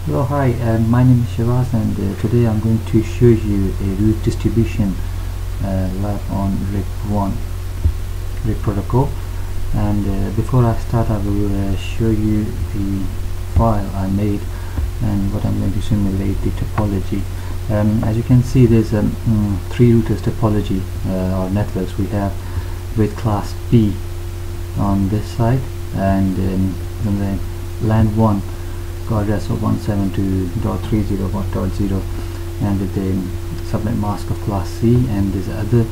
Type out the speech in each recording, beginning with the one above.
Hello, hi, my name is Shivas, and today I'm going to show you a root distribution live on RIPv1 RIP protocol. And before I start, I will show you the file I made and what I'm going to simulate the topology. As you can see, there's three routers topology or networks we have with class B on this side, and then the LAN 1 address of 172.30.0 and with the subnet mask of class C, and this other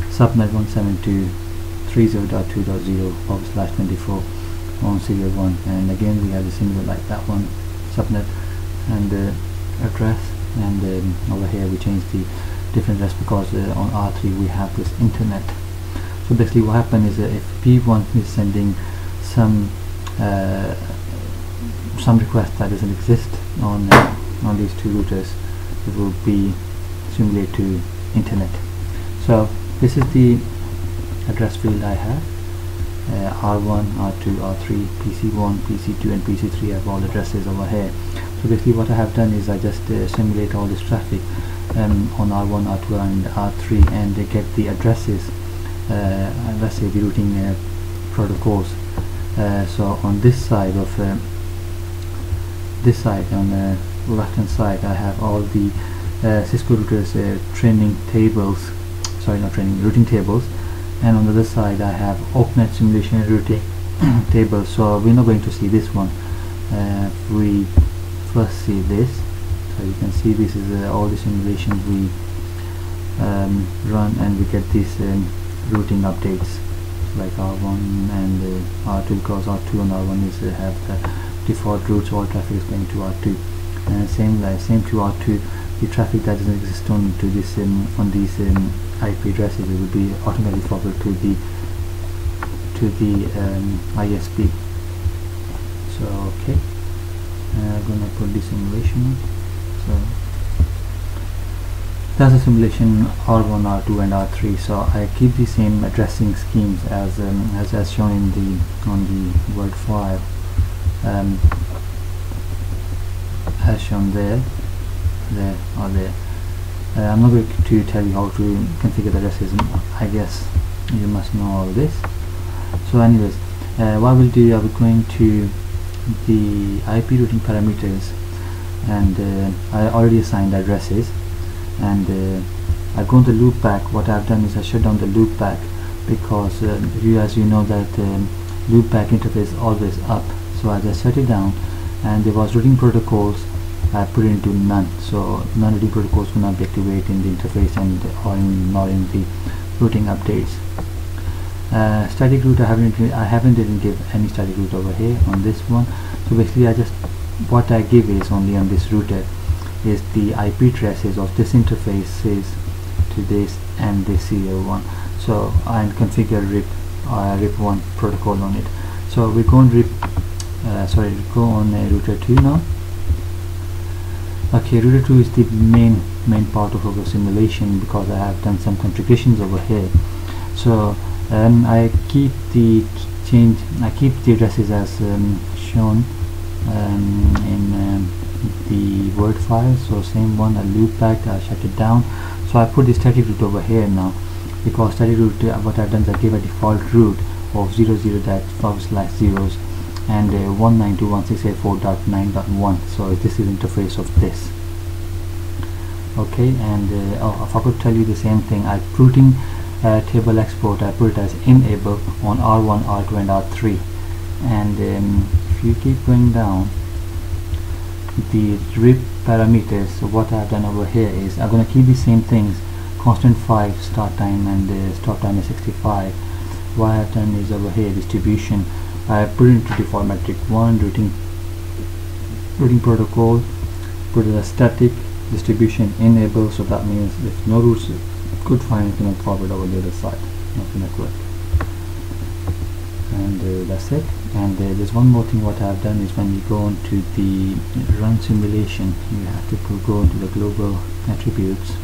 subnet 172.30.2.0/24 on serial 1, and again we have the similar like that one subnet and the address, and over here we change the different address because on R3 we have this internet. So basically what happens is if P1 is sending some request that doesn't exist on these two routers, it will be simulated to internet. So this is the address field I have. R1, R2, R3, PC1, PC2 and PC3 have all addresses over here. So basically what I have done is I just simulate all this traffic on R1, R2 and R3, and they get the addresses, let's say the routing protocols. So on this side of on the left hand side I have all the Cisco routers routing tables, and on the other side I have OPNET simulation routing tables. So we're not going to see this one. We first see this, so you can see this is all the simulations we run, and we get these routing updates like R1 and R2, because R2 and R1 is have the default routes, all traffic is going to R2, and same to R2. The traffic that doesn't exist on to this on these IP addresses, it will be automatically forwarded to the ISP. So okay, I'm gonna put the simulation on. So that's a simulation R1, R2 and R3. So I keep the same addressing schemes as shown in on the word file, as shown there or there. I'm not going to tell you how to configure the addresses. I guess you must know all this. So anyways, what we'll do, I will go into the IP routing parameters, and I already assigned addresses, and I go on the loopback. What I've done is I shut down the loopback because as you know that loopback interface is always up. So I just shut it down, and there was routing protocols, I put it into none, so none routing protocols will not be activated in the interface and not in the routing updates. Static route, I didn't give any static route over here on this one. So basically what I give is only on this router is the IP addresses of this interfaces to this and this serial one. So I configure RIP1 protocol on it. So we go on go on router 2 now. Okay, router 2 is the main part of our simulation because I have done some configurations over here. So I keep the addresses as shown in the word file. So same one, a loopback, I shut it down. So I put the static route over here now, because static route, what I've done is I gave a default route of 00/0s and 192.168.4.9.1. so this is interface of this. Okay, and I forgot to tell you the same thing. Routing table export, I put it as enable on R1, R2 and R3, and if you keep going down the RIP parameters, so what I've done over here is I'm going to keep the same things, constant 5 start time and stop time is 65. What I've done is over here distribution, I put it into default metric 1, routing protocol, put it as static, distribution enable, so that means if no routes could find, it cannot forward over the other side of the network. And that's it. And there's one more thing. What I've done is when you go into the run simulation, you have to go into the global attributes,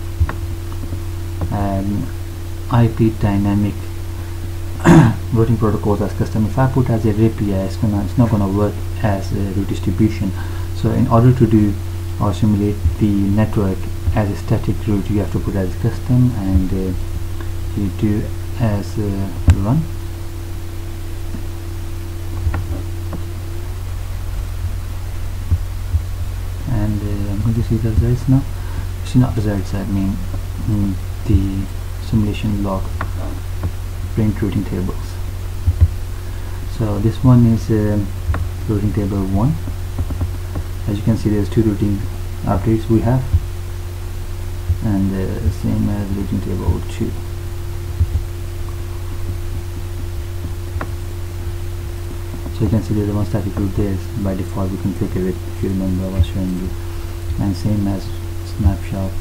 IP dynamic routing protocols as custom. If I put as a RIP here, it's not gonna work as a redistribution. So in order to do or simulate the network as a static route, you have to put as custom, and you do as run. And I'm going to see the results now. See, not results, I mean the simulation log print routing tables. So this one is routing table 1. As you can see, there's 2 routing updates we have, and same as routing table 2. So you can see there's one static route there. By default we configure it, if you remember I was showing you, and same as snapshot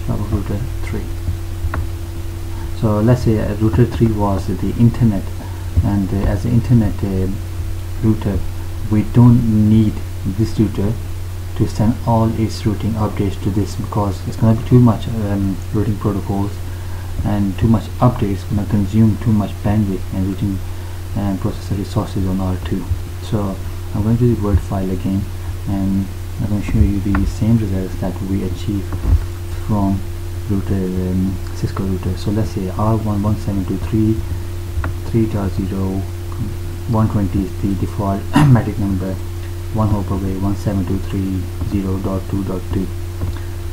of router 3. So let's say router 3 was the internet, and as the internet router, we don't need this router to send all its routing updates to this, because it's going to be too much routing protocols, and too much updates going to consume too much bandwidth and routing and processor resources on R2. So I'm going to the Word file again, and I'm going to show you the same results that we achieved from router Cisco router. So let's say R11723.3.0 120 is the default MAC number, 1 hop away 172.3.0.2.2,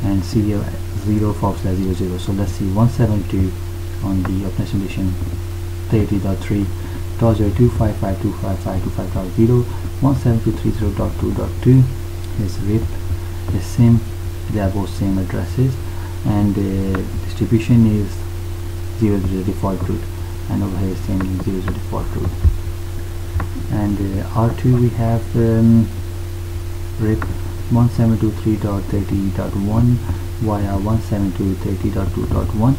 and serial 0/00. So let's see 172 on the OPNET simulation 30.3.0.255.255.255.0 172.3.0.2.2 is RIP, is same, they are both same addresses, and distribution is 0 default route, and over here is same 0 default route. And R2 we have RIP 172.3.30.1 via 172.30.2.1,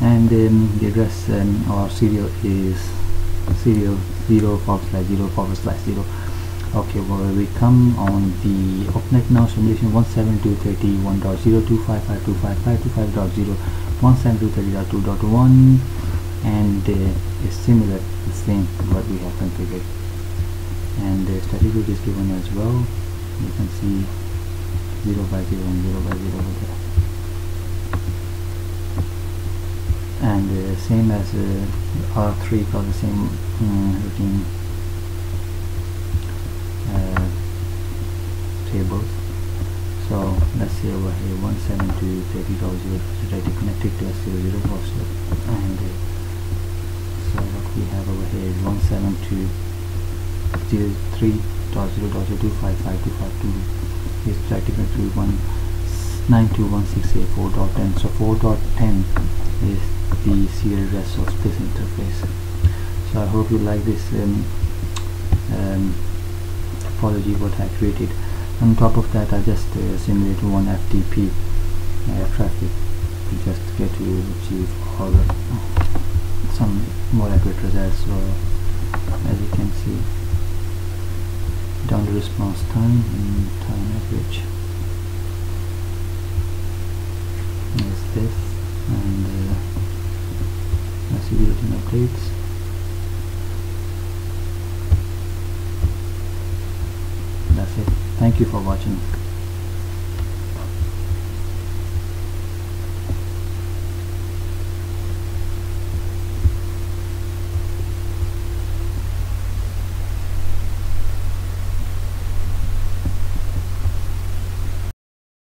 and the address or serial is serial 0/0/0/0. Okay, well, we come on the OPNET now simulation 172.31.0.255.255.255.0 172.30.2.1, and is similar, the same what we have configured, and the static route is given as well. You can see 0/0 and 0/0 over there, and same as R3 for the same routing tables. So let's say over here 172.30.0 directly connected to S00 also, and so what we have over here is 172.03.0.255.252 is directly connected to 192.168.4.10. So 4.10 is the serial address of this interface. So I hope you like this topology what I created. On top of that, I just simulated one FTP traffic to just get to achieve all some more accurate results. So as you can see, down the response time and time average is this, and let's see the routing updates. That's it. Thank you for watching.